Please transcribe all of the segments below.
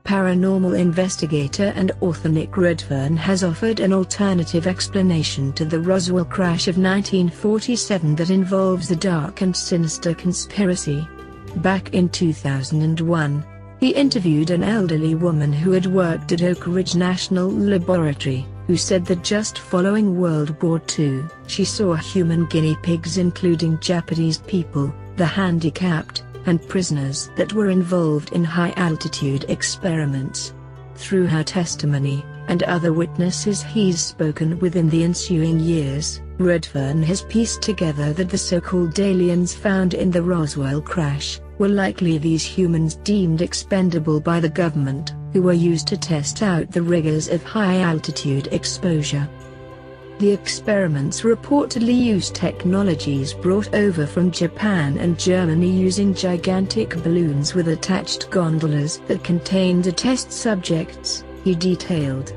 paranormal investigator and author Nick Redfern has offered an alternative explanation to the Roswell crash of 1947 that involves a dark and sinister conspiracy. Back in 2001, he interviewed an elderly woman who had worked at Oak Ridge National Laboratory, who said that just following World War II, she saw human guinea pigs including Japanese people, the handicapped, and prisoners that were involved in high-altitude experiments. Through her testimony, and other witnesses he's spoken with in the ensuing years, Redfern has pieced together that the so-called aliens found in the Roswell crash were likely these humans deemed expendable by the government, who were used to test out the rigors of high-altitude exposure. The experiments reportedly used technologies brought over from Japan and Germany using gigantic balloons with attached gondolas that contained the test subjects, he detailed.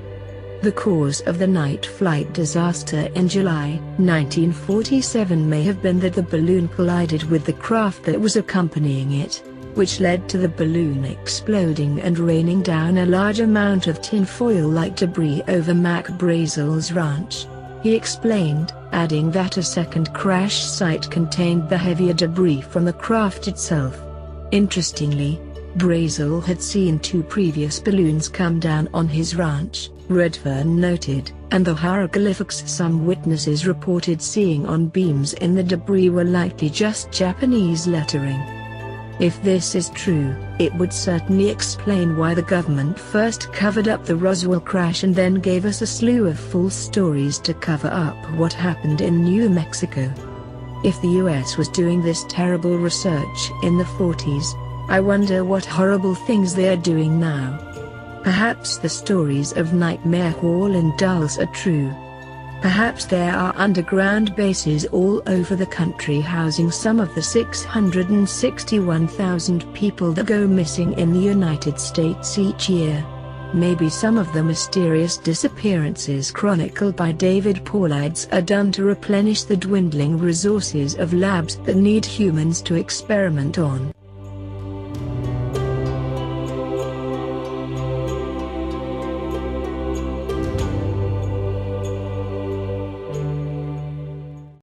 The cause of the night flight disaster in July 1947 may have been that the balloon collided with the craft that was accompanying it, which led to the balloon exploding and raining down a large amount of tinfoil-like debris over Mac Brazel's ranch. He explained, adding that a second crash site contained the heavier debris from the craft itself. Interestingly, Brazel had seen 2 previous balloons come down on his ranch, Redfern noted, and the hieroglyphics some witnesses reported seeing on beams in the debris were likely just Japanese lettering. If this is true, it would certainly explain why the government first covered up the Roswell crash and then gave us a slew of false stories to cover up what happened in New Mexico. If the US was doing this terrible research in the 40s, I wonder what horrible things they are doing now. Perhaps the stories of Nightmare Hall in Dulles are true. Perhaps there are underground bases all over the country housing some of the 661,000 people that go missing in the United States each year. Maybe some of the mysterious disappearances chronicled by David Paulides are done to replenish the dwindling resources of labs that need humans to experiment on.